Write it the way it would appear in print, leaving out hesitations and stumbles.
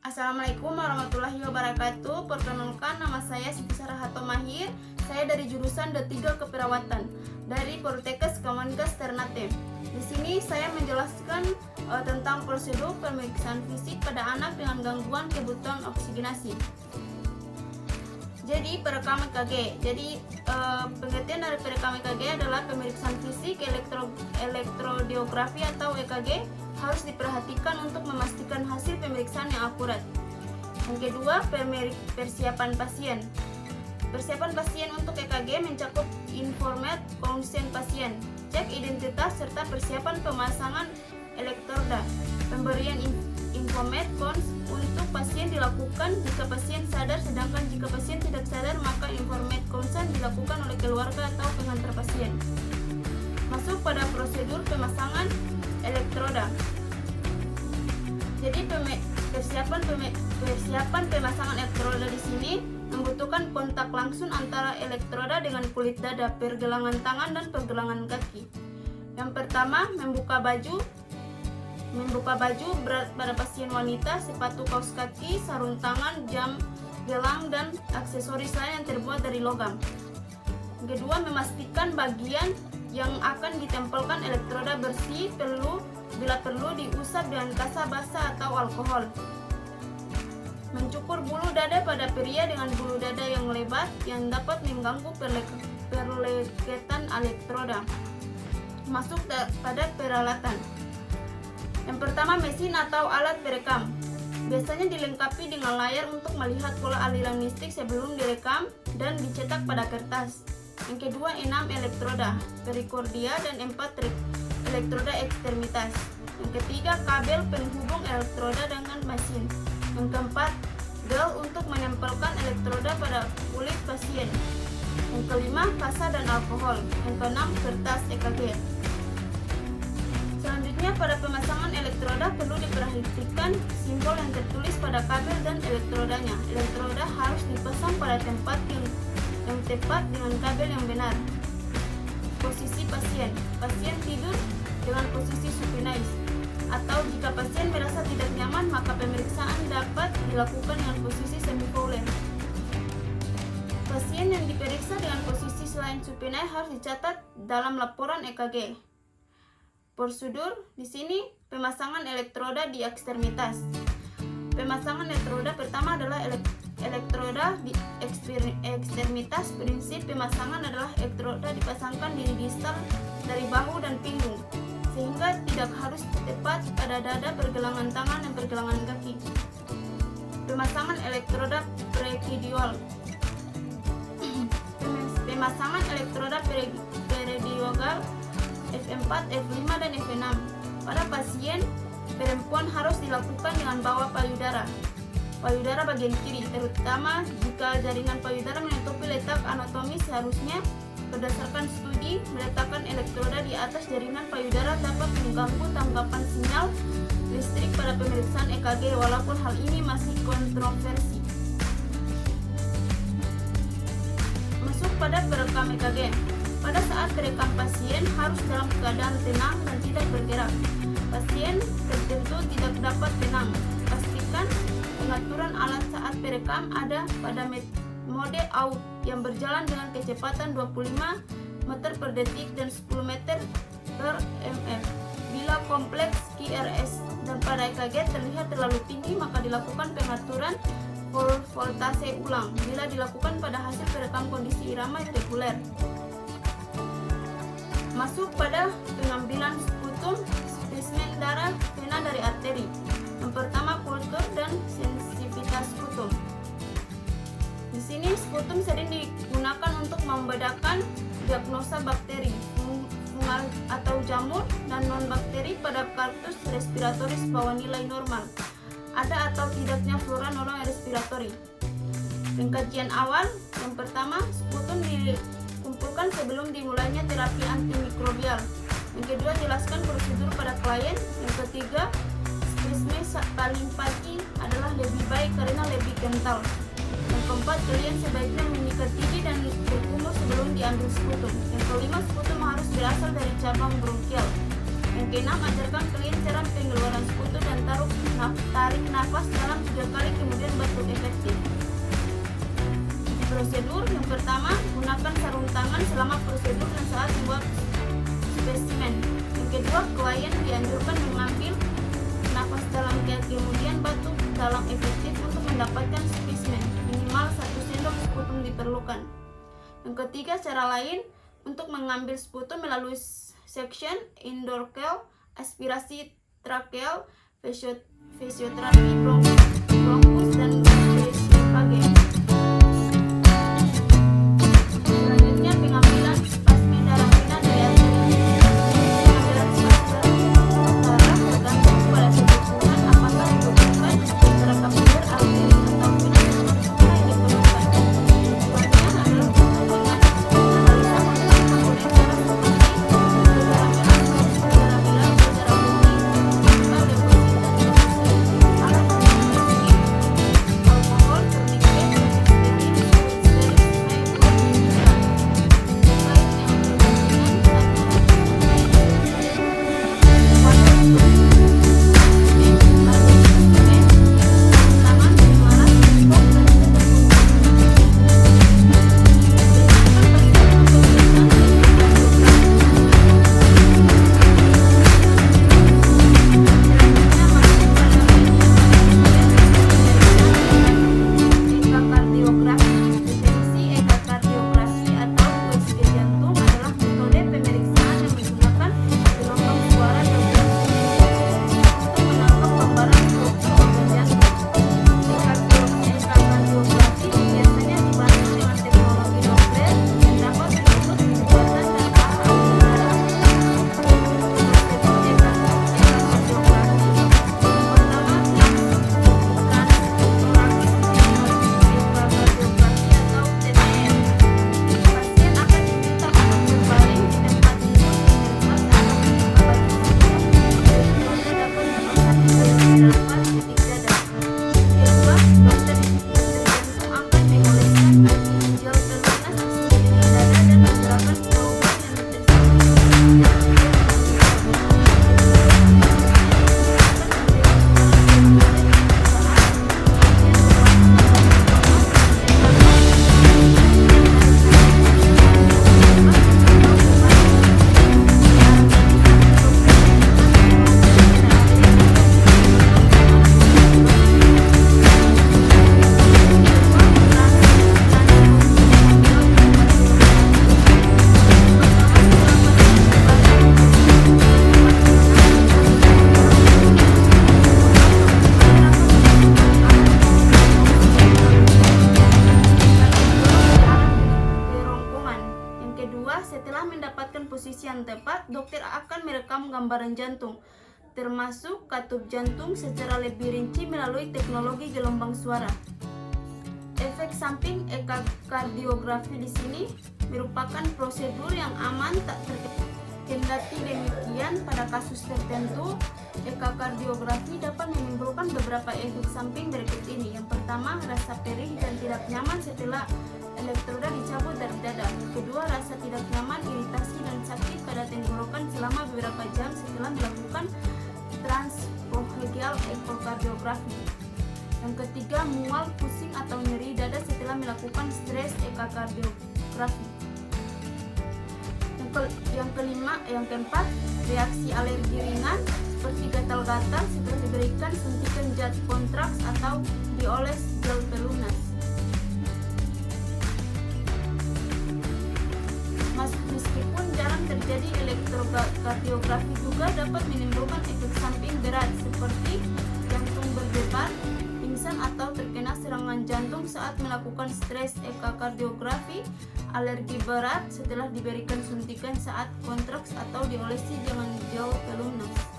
Assalamualaikum warahmatullahi wabarakatuh. Perkenalkan, nama saya Siti Sarahato Mahir. Saya dari jurusan D3 Keperawatan dari Poltekkes Kemenkes Ternate. Di sini saya menjelaskan tentang prosedur pemeriksaan fisik pada anak dengan gangguan kebutuhan oksigenasi. Jadi perekam EKG. Pengertian dari perekam EKG adalah pemeriksaan fisik elektrodiografi atau EKG harus diperhatikan untuk memastikan hasil pemeriksaan yang akurat. Yang kedua, persiapan pasien. Persiapan pasien untuk EKG mencakup informate konsen pasien, cek identitas serta persiapan pemasangan elektroda. Pemberian informate cons untuk pasien dilakukan jika pasien sadar, sedangkan jika pasien tidak sadar maka informate consent dilakukan oleh keluarga atau pengantar pasien. Masuk pada prosedur pemasangan elektroda. Jadi persiapan pemasangan elektroda di sini membutuhkan kontak langsung antara elektroda dengan kulit dada, pergelangan tangan dan pergelangan kaki. Yang pertama, membuka baju berat pada pasien wanita, sepatu kaos kaki, sarung tangan, jam, gelang dan aksesoris lain yang terbuat dari logam. Yang kedua, memastikan bagian yang akan ditempelkan elektroda bersih, bila perlu diusap dengan kasa basah atau alkohol. Mencukur bulu dada pada pria dengan bulu dada yang lebat yang dapat mengganggu perlegetan elektroda. Masuk pada peralatan. Yang pertama, mesin atau alat perekam. Biasanya dilengkapi dengan layar untuk melihat pola aliran listrik sebelum direkam dan dicetak pada kertas. Yang kedua, 6 elektroda perikordia dan 4 elektroda ekstremitas. Yang ketiga, kabel penghubung elektroda dengan mesin. Yang keempat, gel untuk menempelkan elektroda pada kulit pasien. Yang kelima, kasa dan alkohol. Yang keenam, kertas EKG. Selanjutnya, pada pemasangan elektroda perlu diperhatikan simbol yang tertulis pada kabel dan elektrodanya. Elektroda harus dipasang pada tempat yang tepat dengan kabel yang benar. Posisi pasien. Pasien tidur dengan posisi supinais, atau jika pasien merasa tidak nyaman maka pemeriksaan dapat dilakukan dengan posisi semifouler. Pasien yang diperiksa dengan posisi selain supinai harus dicatat dalam laporan EKG. Prosedur di sini pemasangan elektroda di ekstremitas. Pemasangan elektroda pertama adalah elektroda di ekstremitas. Prinsip pemasangan adalah elektroda dipasangkan di distal dari bahu dan pinggung, sehingga tidak harus tepat pada dada, pergelangan tangan, dan pergelangan kaki. Pemasangan elektroda prekidial. Pemasangan elektroda peridial F4, F5, dan F6. Pada pasien perempuan harus dilakukan dengan bawah payudara bagian kiri, terutama jika jaringan payudara menutupi letak anatomis. Seharusnya berdasarkan studi, meletakkan elektroda di atas jaringan payudara dapat mengganggu tangkapan sinyal listrik pada pemeriksaan EKG, walaupun hal ini masih kontroversi. Masuk pada perekam EKG. Pada saat perekam, pasien harus dalam keadaan tenang dan tidak bergerak. Pasien tertentu tidak dapat tenang. Pastikan pengaturan alat saat perekam ada pada mode out yang berjalan dengan kecepatan 25 meter per detik dan 10 meter per mf. Bila kompleks QRS dan pada EKG terlihat terlalu tinggi, maka dilakukan pengaturan voltase ulang. Bila dilakukan pada hasil perekam kondisi irama irreguler. Masuk pada pengambilan sputum, spesimen darah, vena dari arteri. Yang pertama, kultur dan sensitivitas sputum. Di sini sputum sering digunakan untuk membedakan diagnosa bakteri, fungal atau jamur, dan non-bakteri pada kartus respiratoris bawah nilai normal. Ada atau tidaknya flora nolong respiratori. Pengkajian awal. Yang pertama, sputum dikumpulkan sebelum dimulainya terapi antimikrobial. Yang kedua, jelaskan prosedur pada klien. Yang ketiga, spesimen paling pagi adalah lebih baik karena lebih kental. Yang keempat, klien sebaiknya menyikat gigi dan berkumur sebelum diambil sputum. Yang kelima, sputum harus berasal dari cabang bronkial. Yang keenam, ajarkan klien cara pengeluaran sekutu dan tarik nafas dalam 3 kali kemudian batu efektif. Prosedur yang pertama, gunakan sarung tangan selama prosedur dan saat membuat spesimen. Yang kedua, klien dianjurkan mengambil nafas dalam kemudian batu dalam efektif untuk mendapatkan spesimen. Minimal 1 sendok sputum diperlukan. Yang ketiga, cara lain untuk mengambil sputum melalui suction, endorkel, aspirasi trakeal, fisioterapi bronkus, dan vesophageal. Selanjutnya, pengambilan spasimen darah vena dari arteri. Pengambilan spasimen darah tergantung pada kebutuhan apakah dibutuhkan antara kapiler, arteri, atau vena yang diperlukan. Tujuannya adalah untuk menganalisa kondisi komponen darah seperti darah merah, darah biru, darah putih, serta deposita alat pendeteksi alkohol, turnikeet, posisi yang tepat, dokter akan merekam gambaran jantung, termasuk katup jantung secara lebih rinci melalui teknologi gelombang suara. Efek samping ekokardiografi di sini merupakan prosedur yang aman tak terkendali. Kendati demikian, pada kasus tertentu, ekokardiografi dapat menimbulkan beberapa efek samping berikut ini. Yang pertama, rasa perih dan tidak nyaman setelah elektroda dicabut dari dada. Yang kedua, rasa tidak nyaman, iritasi dan sakit pada tenggorokan selama beberapa jam setelah melakukan transprophageal ekokardiografi. Yang ketiga, mual, pusing atau nyeri dada setelah melakukan stres ekokardiografi. Yang keempat, reaksi alergi ringan seperti gatal-gatal setelah diberikan suntikan zat kontraks atau dioles gel pelunas. Meskipun jarang terjadi, elektrokardiografi juga dapat menimbulkan efek samping berat seperti jantung berdebar, pingsan atau terkena serangan jantung saat melakukan stres ekokardiografi, alergi berat setelah diberikan suntikan saat kontraks atau diolesi dengan gel pelunas.